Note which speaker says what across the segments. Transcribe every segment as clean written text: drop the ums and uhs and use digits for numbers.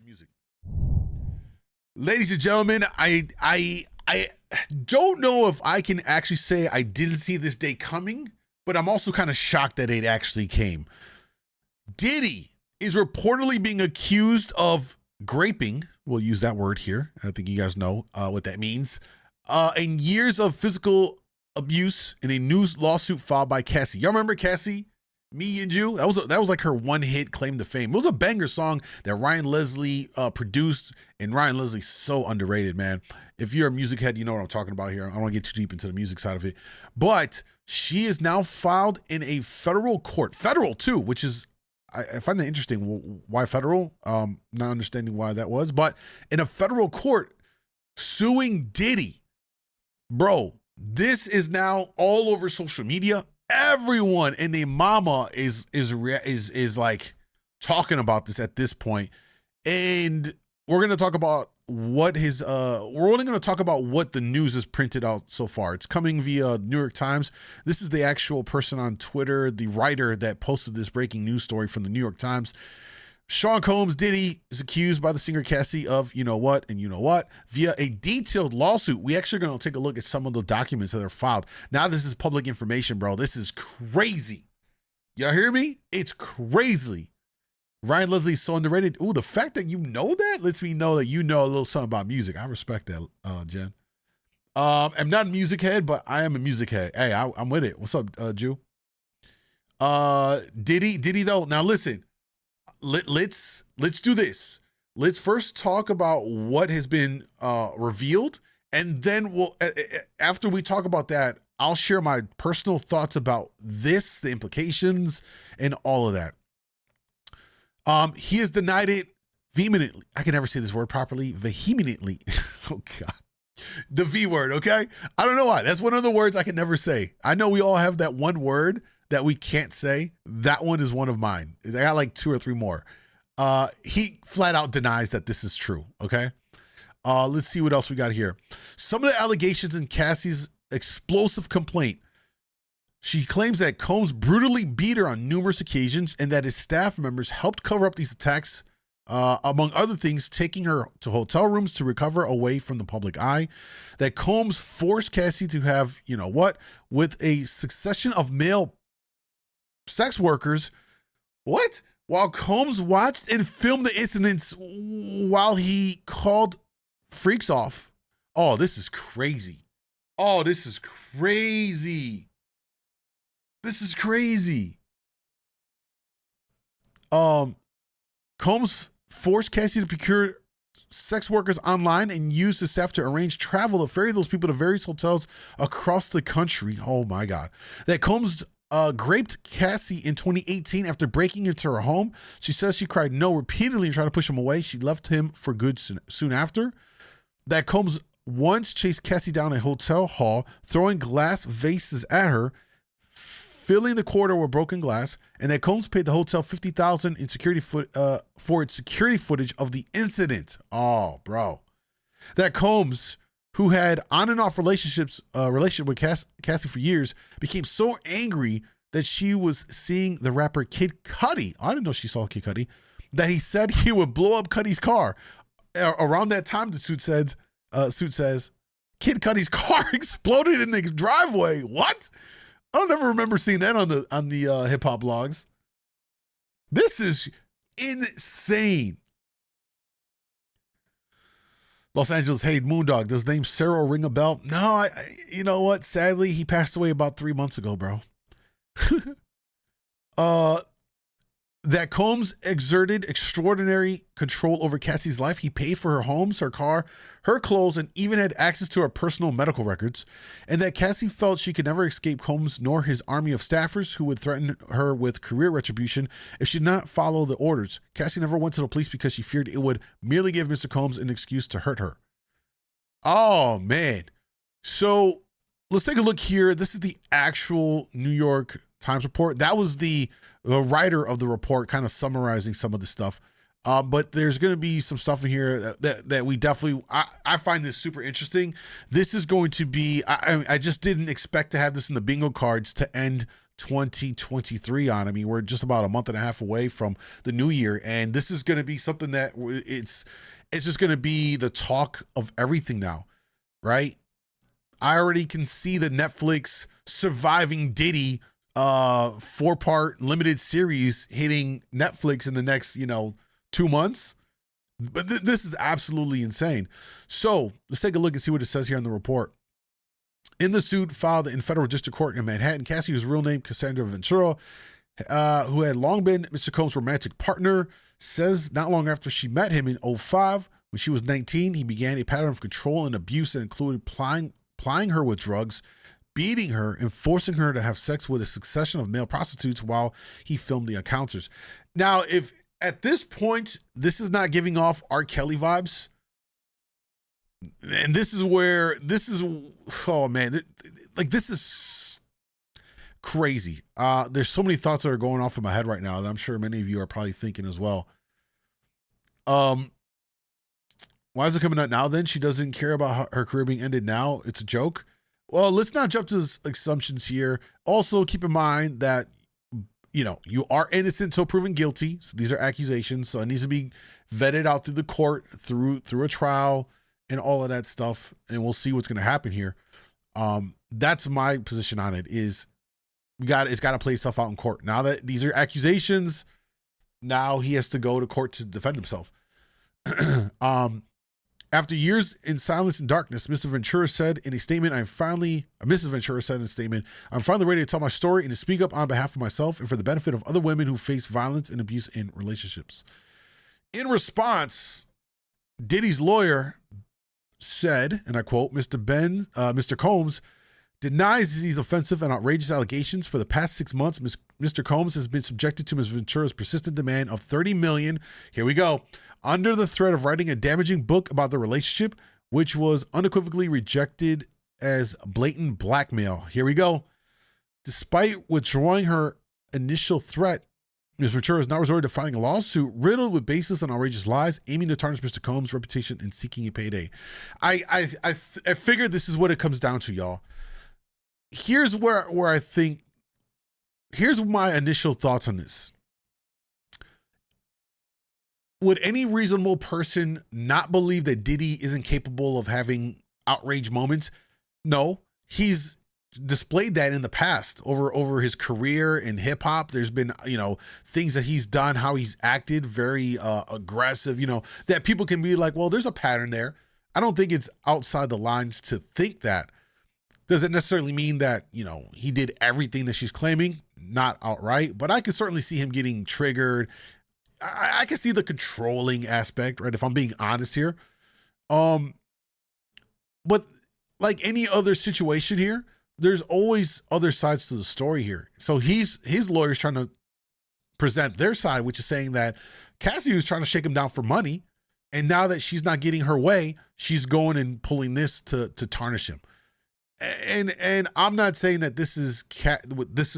Speaker 1: Music. Ladies and gentlemen, I don't know if I can actually say I didn't see this day coming, but I'm also kind of shocked that it actually came. Diddy is reportedly being accused of graping. We'll use that word here. I think you guys know what that means. And years of physical abuse in a new lawsuit filed by Cassie. Y'all remember Cassie? Me and You? That was like her one hit claim to fame. It was a banger song that Ryan Leslie produced, and Ryan Leslie's so underrated, man. If you're a music head, you know what I'm talking about here. I don't want to get too deep into the music side of it. But she is now filed in a federal court. Federal too, which is, I find that interesting. Why federal? Not understanding why that was. But in a federal court suing Diddy. Bro, this is now all over social media. Everyone and their mama is like talking about this at this point. And we're going to talk about what his we're only going to talk about what the news is printed out so far. It's coming via New York Times. This is the actual person on Twitter, the writer that posted this breaking news story from the New York Times. Sean Combs, Diddy, is accused by the singer Cassie of you know what and you know what via a detailed lawsuit. We actually are going to take a look at some of the documents that are filed. Now this is public information, bro. This is crazy. Y'all hear me? It's crazy. Ryan Leslie is so underrated. Ooh, the fact that you know that lets me know that you know a little something about music. I respect that, Jen. I'm not a music head, but I am a music head. Hey, I'm with it. What's up, Jew? Diddy though. Now listen. Let's do this. Let's first talk about what has been revealed, and then we'll after we talk about that, I'll share my personal thoughts about this, the implications, and all of that. He has denied it vehemently. I can never say this word properly. Vehemently. Oh God. The V word, okay? I don't know why. That's one of the words I can never say. I know we all have that one word that we can't say. That one is one of mine. I got like 2 or 3 more. He flat out denies that this is true, okay? Let's see what else we got here. Some of the allegations in Cassie's explosive complaint. She claims that Combs brutally beat her on numerous occasions and that his staff members helped cover up these attacks, among other things, taking her to hotel rooms to recover away from the public eye. That Combs forced Cassie to have, you know what, with a succession of male sex workers. What? While Combs watched and filmed the incidents while he called freaks off. Oh, this is crazy. Oh, this is crazy. This is crazy. Combs forced Cassie to procure sex workers online and used the staff to arrange travel to ferry those people to various hotels across the country. Oh my God. That Combs raped Cassie in 2018 after breaking into her home. She says she cried no repeatedly and tried to push him away. She left him for good soon after. That Combs once chased Cassie down a hotel hall, throwing glass vases at her, filling the corridor with broken glass, and that Combs paid the hotel $50,000 in security for its security footage of the incident. Oh, bro. That Combs, who had on and off relationship with Cassie for years, became so angry that she was seeing the rapper Kid Cudi. I didn't know she saw Kid Cudi. That he said he would blow up Cudi's car. Around that time, the suit says, Kid Cudi's car exploded in the driveway. What? I don't ever remember seeing that on the hip hop blogs. This is insane. Los Angeles, hey, MoonDawg, does the name Cyril ring a bell? No, you know what? Sadly, he passed away about 3 months ago, bro. That Combs exerted extraordinary control over Cassie's life. He paid for her homes, her car, her clothes, and even had access to her personal medical records. And that Cassie felt she could never escape Combs nor his army of staffers who would threaten her with career retribution if she did not follow the orders. Cassie never went to the police because she feared it would merely give Mr. Combs an excuse to hurt her. Oh, man. So let's take a look here. This is the actual New York Times report. That was the writer of the report kind of summarizing some of the stuff. But there's going to be some stuff in here that we definitely, I find this super interesting. This is going to be, I just didn't expect to have this in the bingo cards to end 2023 on. I mean, we're just about a month and a half away from the new year, and this is going to be something that it's just going to be the talk of everything now, right? I already can see the Netflix Surviving Diddy 4-part limited series hitting Netflix in the next, 2 months. But this is absolutely insane. So let's take a look and see what it says here in the report. In the suit filed in federal district court in Manhattan, Cassie, whose real name Cassandra Ventura, who had long been Mr. Combs' romantic partner, says not long after she met him in 2005, when she was 19, he began a pattern of control and abuse that included plying her with drugs, beating her, and forcing her to have sex with a succession of male prostitutes while he filmed the encounters. Now, if at this point, this is not giving off R. Kelly vibes, and oh man, like this is crazy. There's so many thoughts that are going off in my head right now that I'm sure many of you are probably thinking as well. Why is it coming out now then? She doesn't care about her career being ended now. It's a joke. Well, let's not jump to assumptions here. Also, keep in mind that, you are innocent until proven guilty. So these are accusations. So it needs to be vetted out through the court, through a trial and all of that stuff. And we'll see what's going to happen here. That's my position on it is it's got to play itself out in court. Now that these are accusations, now he has to go to court to defend himself. After years in silence and darkness, Mr. Ventura said in a statement, Mrs. Ventura said in a statement, I'm finally ready to tell my story and to speak up on behalf of myself and for the benefit of other women who face violence and abuse in relationships. In response, Diddy's lawyer said, and I quote, Mr. Combs denies these offensive and outrageous allegations. For the past 6 months, Mr. Combs has been subjected to Ms. Ventura's persistent demand of $30 million. Here we go. Under the threat of writing a damaging book about the relationship, which was unequivocally rejected as blatant blackmail. Here we go. Despite withdrawing her initial threat, Ms. Ventura has now resorted to filing a lawsuit riddled with baseless and outrageous lies, aiming to tarnish Mr. Combs' reputation and seeking a payday. I figured this is what it comes down to, y'all. Here's where I think, here's my initial thoughts on this. Would any reasonable person not believe that Diddy isn't capable of having outrage moments? No, he's displayed that in the past over his career in hip hop. There's been, things that he's done, how he's acted, very aggressive, that people can be like, well, there's a pattern there. I don't think it's outside the lines to think that. Does it necessarily mean that, he did everything that she's claiming? Not outright, but I can certainly see him getting triggered. I can see the controlling aspect, right? If I'm being honest here. But like any other situation here, there's always other sides to the story here. So his lawyer's trying to present their side, which is saying that Cassie was trying to shake him down for money. And now that she's not getting her way, she's going and pulling this to tarnish him. And I'm not saying that this is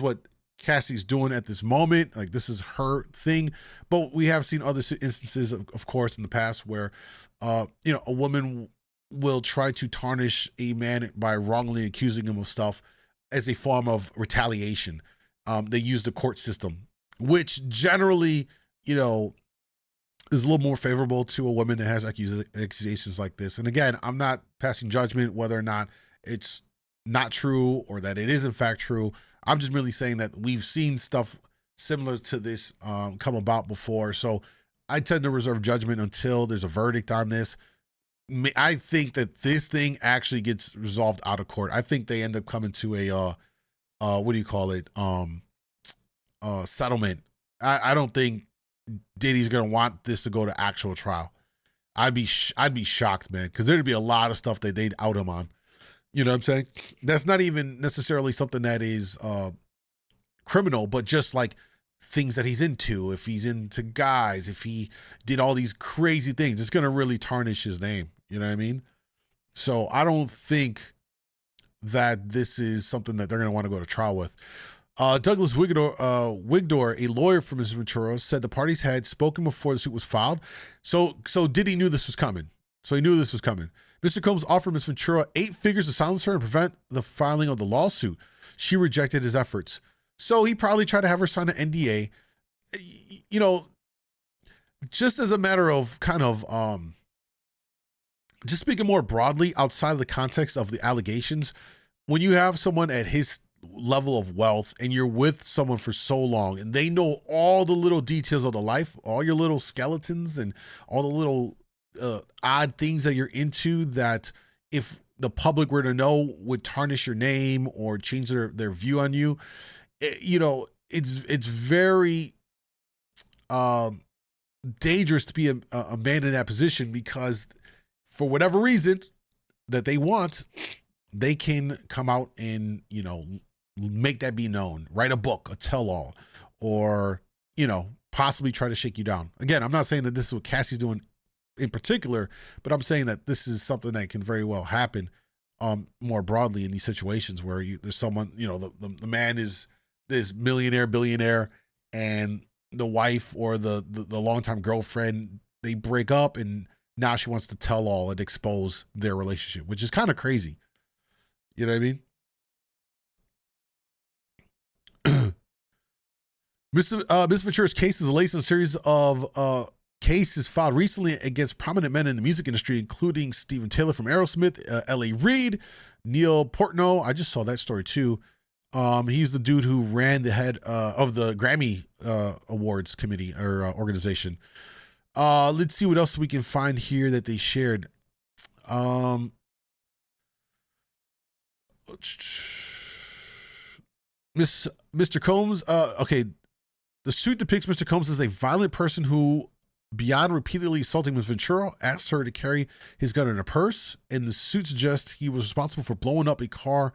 Speaker 1: what Cassie's doing at this moment, like this is her thing, but we have seen other instances of course in the past where a woman will try to tarnish a man by wrongly accusing him of stuff as a form of retaliation. They use the court system, which generally is a little more favorable to a woman that has accusations like this. And again, I'm not passing judgment whether or not it's not true or that it is in fact true. I'm just merely saying that we've seen stuff similar to this come about before. So I tend to reserve judgment until there's a verdict on this. I think that this thing actually gets resolved out of court. I think they end up coming to a, settlement. I don't think Diddy's going to want this to go to actual trial. I'd be shocked, man, because there'd be a lot of stuff that they'd out him on. You know what I'm saying? That's not even necessarily something that is criminal, but just like things that he's into. If he's into guys, if he did all these crazy things, it's going to really tarnish his name. You know what I mean? So I don't think that this is something that they're going to want to go to trial with. Douglas Wigdor, a lawyer for Mrs. Ventura, said the parties had spoken before the suit was filed. So Diddy knew this was coming. So he knew this was coming. Mr. Combs offered Ms. Ventura 8 figures to silence her and prevent the filing of the lawsuit. She rejected his efforts. So he probably tried to have her sign an NDA. You know, just as a matter of kind of just speaking more broadly outside of the context of the allegations, when you have someone at his level of wealth and you're with someone for so long and they know all the little details of the life, all your little skeletons and all the little odd things that you're into, that if the public were to know would tarnish your name or change their view on you, you know, it's very dangerous to be a man in that position, because for whatever reason that they want, they can come out and, you know, make that be known, write a book, a tell-all, or, you know, possibly try to shake you down. Again, I'm not saying that this is what Cassie's doing in particular, but I'm saying that this is something that can very well happen more broadly in these situations where there's someone, you know, the man is this millionaire, billionaire, and the wife or the longtime girlfriend, they break up and now she wants to tell all and expose their relationship, which is kind of crazy. You know what I mean? Miss Ventura's case is the latest in a series of cases filed recently against prominent men in the music industry, including Steven Taylor from Aerosmith, L.A. Reid, Neil Portnoy. I just saw that story too. He's the dude who ran the head of the Grammy Awards committee or organization. Let's see what else we can find here that they shared. Mr. Combs. Okay. The suit depicts Mr. Combs as a violent person who, beyond repeatedly assaulting Ms. Ventura, asked her to carry his gun in a purse. And the suit suggests he was responsible for blowing up a car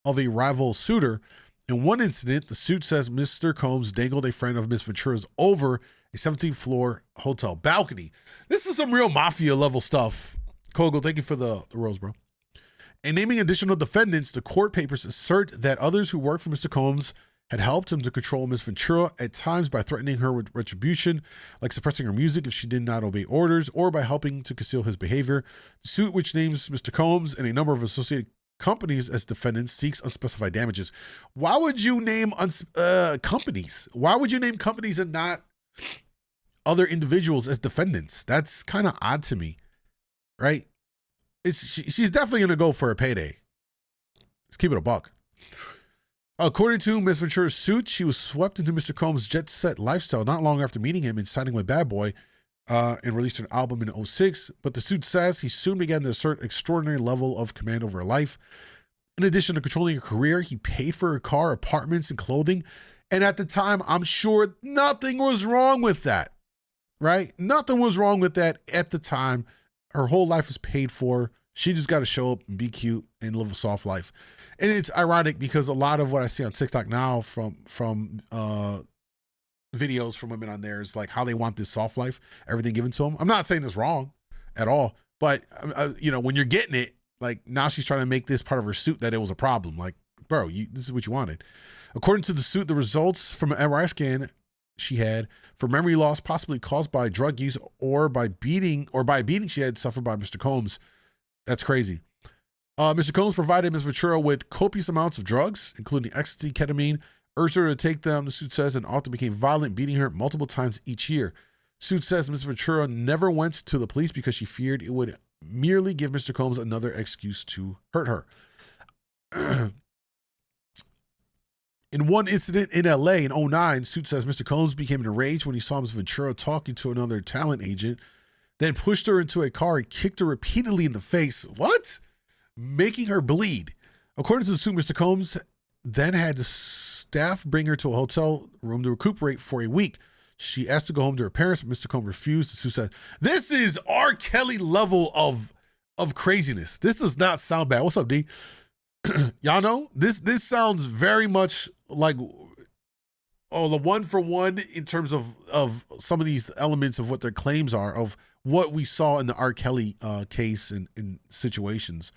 Speaker 1: of a rival suitor. In one incident, the suit says Mr. Combs dangled a friend of Ms. Ventura's over a 17th floor hotel balcony. This is some real mafia level stuff. Kogo, thank you for the rose, bro. In naming additional defendants, the court papers assert that others who worked for Mr. Combs had helped him to control Ms. Ventura, at times by threatening her with retribution, like suppressing her music if she did not obey orders, or by helping to conceal his behavior. The suit, which names Mr. Combs and a number of associated companies as defendants, seeks unspecified damages. Why would you name companies? Why would you name companies and not other individuals as defendants? That's kind of odd to me, right? She's definitely going to go for a payday. Let's keep it a buck. According to Ms. Ventura's suit, she was swept into Mr. Combs' jet-set lifestyle not long after meeting him and signing with Bad Boy and released an album in 2006. But the suit says he soon began to assert extraordinary level of command over her life. In addition to controlling her career, he paid for her car, apartments, and clothing. And at the time, I'm sure nothing was wrong with that, right? Nothing was wrong with that at the time. Her whole life was paid for. She just got to show up and be cute and live a soft life. And it's ironic because a lot of what I see on TikTok now from videos from women on there is like how they want this soft life, everything given to them. I'm not saying it's wrong at all, but you know, when you're getting it, like now she's trying to make this part of her suit that it was a problem. Like, bro, this is what you wanted. According to the suit, the results from an MRI scan she had for memory loss, possibly caused by drug use or by beating she had suffered by Mr. Combs. That's crazy. Mr. Combs provided Ms. Ventura with copious amounts of drugs, including ecstasy, ketamine, urged her to take them, the suit says, and often became violent, beating her multiple times each year. Suit says Ms. Ventura never went to the police because she feared it would merely give Mr. Combs another excuse to hurt her. In one incident in LA in 2009, suit says Mr. Combs became enraged when he saw Ms. Ventura talking to another talent agent, then pushed her into a car and kicked her repeatedly in the face. What? Making her bleed. According to the suit, Mr. Combs then had the staff bring her to a hotel room to recuperate for a week. She asked to go home to her parents, but Mr. Combs refused. The suit said, this is R. Kelly level of craziness. This does not sound bad. What's up, D? Y'all know? This sounds very much like the one for one in terms of some of these elements of what their claims are, of what we saw in the R. Kelly case and situations.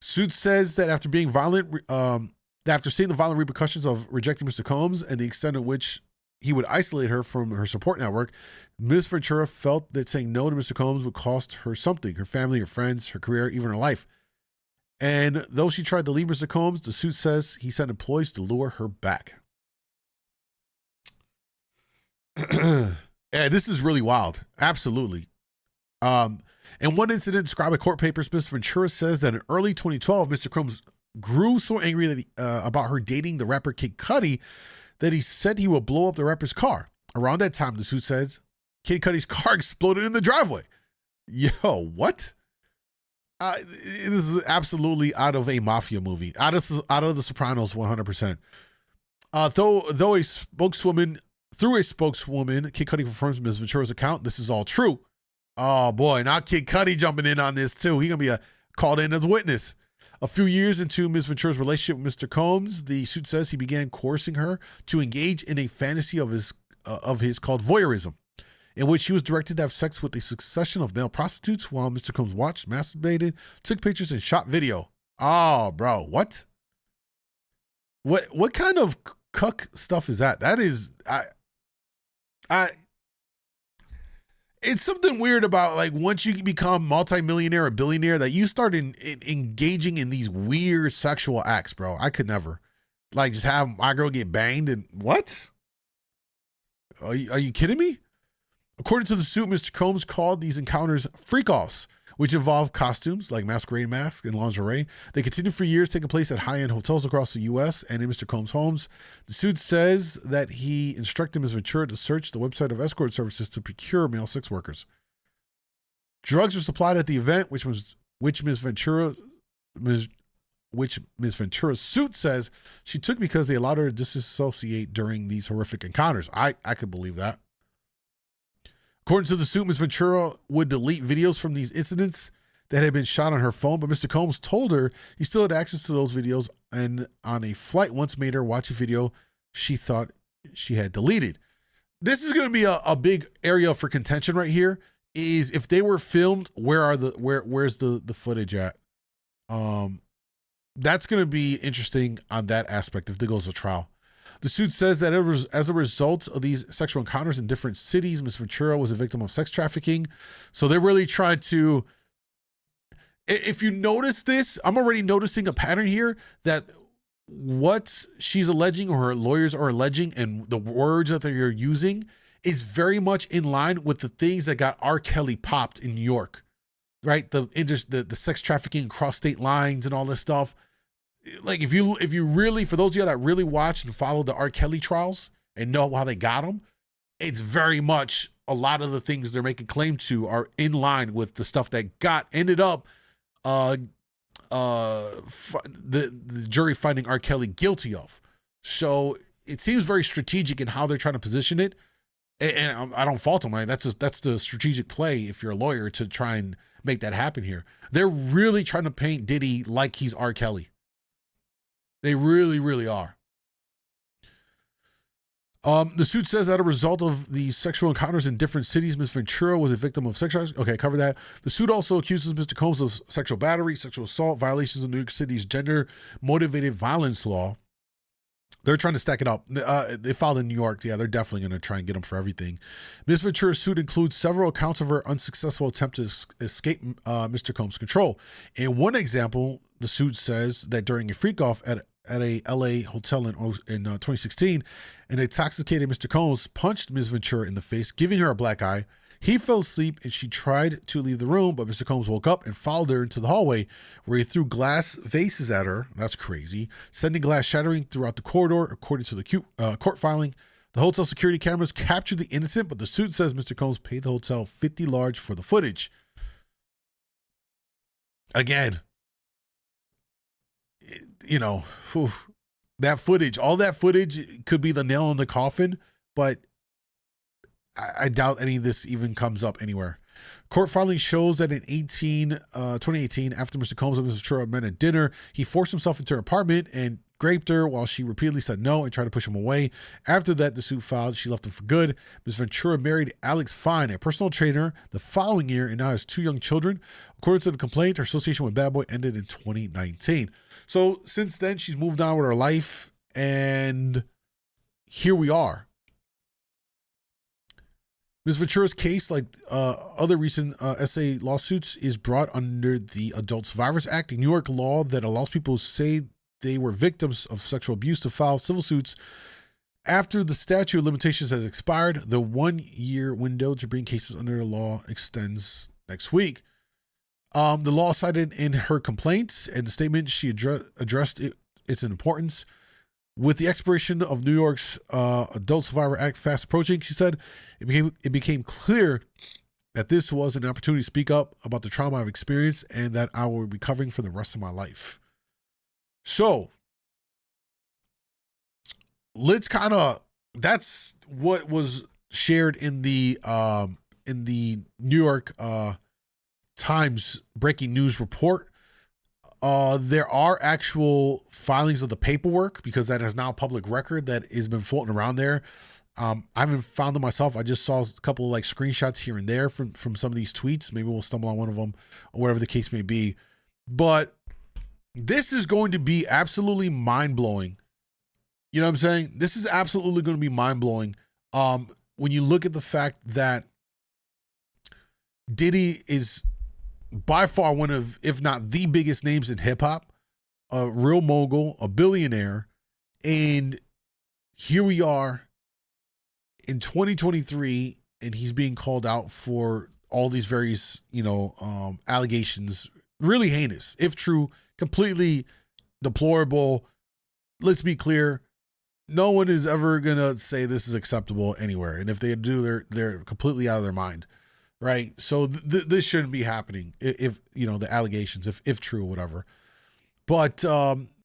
Speaker 1: Suit says that after being violent, after seeing the violent repercussions of rejecting Mr. Combs and the extent of which he would isolate her from her support network, Ms. Ventura felt that saying no to Mr. Combs would cost her something, her family, her friends, her career, even her life. And though she tried to leave Mr. Combs, the suit says he sent employees to lure her back. Yeah, this is really wild. Absolutely. In one incident described by court papers, Mr. Ventura says that in early 2012, Mr. Combs grew so angry that about her dating the rapper Kid Cudi that he said he would blow up the rapper's car. Around that time, the suit says, Kid Cudi's car exploded in the driveway. Yo, what? This is absolutely out of a mafia movie. Out of The Sopranos, 100%. Through a spokeswoman, Kid Cudi confirms Ms. Ventura's account. This is all true. Oh boy, now Kid Cudi jumping in on this too. He's gonna be called in as a witness. A few years into Ms. Ventura's relationship with Mr. Combs, the suit says he began coercing her to engage in a fantasy of his called voyeurism, in which she was directed to have sex with a succession of male prostitutes while Mr. Combs watched, masturbated, took pictures, and shot video. Oh, bro, what? What kind of cuck stuff is that? That is, it's something weird about, like, once you become multimillionaire or billionaire that you start engaging in these weird sexual acts, bro. I could never, like, just have my girl get banged and what? Are you kidding me? According to the suit, Mr. Combs called these encounters freak-offs, which involve costumes like masquerade masks and lingerie. They continued for years, taking place at high-end hotels across the U.S. and in Mr. Combs' homes. The suit says that he instructed Ms. Ventura to search the website of escort services to procure male sex workers. Drugs were supplied at the event, which Ms. Ventura's suit says she took because they allowed her to disassociate during these horrific encounters. I could believe that. According to the suit, Ms. Ventura would delete videos from these incidents that had been shot on her phone, but Mr. Combs told her he still had access to those videos, and on a flight once made her watch a video she thought she had deleted. This is going to be a big area for contention right here, is if they were filmed, where's the footage at? That's going to be interesting on that aspect if there goes to trial. The suit says that as a result of these sexual encounters in different cities, Ms. Ventura was a victim of sex trafficking. So they're really trying to, if you notice this, I'm already noticing a pattern here that what she's alleging or her lawyers are alleging and the words that they're using is very much in line with the things that got R. Kelly popped in New York, right? The sex trafficking across state lines and all this stuff. Like if you really, for those of you that really watched and followed the R. Kelly trials and know how they got him, it's very much a lot of the things they're making claim to are in line with the stuff that ended up the jury finding R. Kelly guilty of. So it seems very strategic in how they're trying to position it, and I don't fault them. Right? That's the strategic play if you're a lawyer to try and make that happen here. They're really trying to paint Diddy like he's R. Kelly. They really, really are. The suit says that as a result of the sexual encounters in different cities, Ms. Ventura was a victim of sexual. Okay, cover that. The suit also accuses Mr. Combs of sexual battery, sexual assault, violations of New York City's gender-motivated violence law. They're trying to stack it up. They filed in New York. Yeah, they're definitely going to try and get them for everything. Ms. Ventura's suit includes several accounts of her unsuccessful attempt to escape Mr. Combs' control. In one example, the suit says that during a freak-off at a LA hotel in 2016, an intoxicated Mr. Combs punched Ms. Ventura in the face, giving her a black eye. He fell asleep and she tried to leave the room, but Mr. Combs woke up and followed her into the hallway where he threw glass vases at her. That's crazy. Sending glass shattering throughout the corridor, according to the court filing. The hotel security cameras captured the innocent, but the suit says Mr. Combs paid the hotel $50 large for the footage. Again, you know, that footage, all that footage could be the nail in the coffin, but I doubt any of this even comes up anywhere. Court filing shows that in 2018, after Mr. Combs and Ms. Ventura met at dinner, he forced himself into her apartment and raped her while she repeatedly said no and tried to push him away. After that, the suit filed. She left him for good. Ms. Ventura married Alex Fine, a personal trainer, the following year and now has 2 young children. According to the complaint, her association with Bad Boy ended in 2019. So since then, she's moved on with her life, and here we are. Ms. Ventura's case, like other recent SA lawsuits, is brought under the Adult Survivors Act, a New York law that allows people who say they were victims of sexual abuse to file civil suits After the statute of limitations has expired, the 1-year window to bring cases under the law extends next week. The law cited in her complaints and the statement she addressed its importance. With the expiration of New York's Adult Survivor Act fast approaching, she said, it became clear that this was an opportunity to speak up about the trauma I've experienced and that I will be covering for the rest of my life. So let's that's what was shared in the New York Times breaking news report. There are actual filings of the paperwork because that is now public record that has been floating around there. I haven't found them myself. I just saw a couple of like screenshots here and there from some of these tweets. Maybe we'll stumble on one of them or whatever the case may be. But this is going to be absolutely mind-blowing. You know what I'm saying? This is absolutely going to be mind-blowing. When you look at the fact that Diddy is by far one of, if not the biggest names in hip hop, a real mogul, a billionaire. And here we are in 2023, and he's being called out for all these various, allegations, really heinous, if true, completely deplorable. Let's be clear. No one is ever going to say this is acceptable anywhere. And if they do, they're completely out of their mind. Right. So this shouldn't be happening if the allegations, if true or whatever. But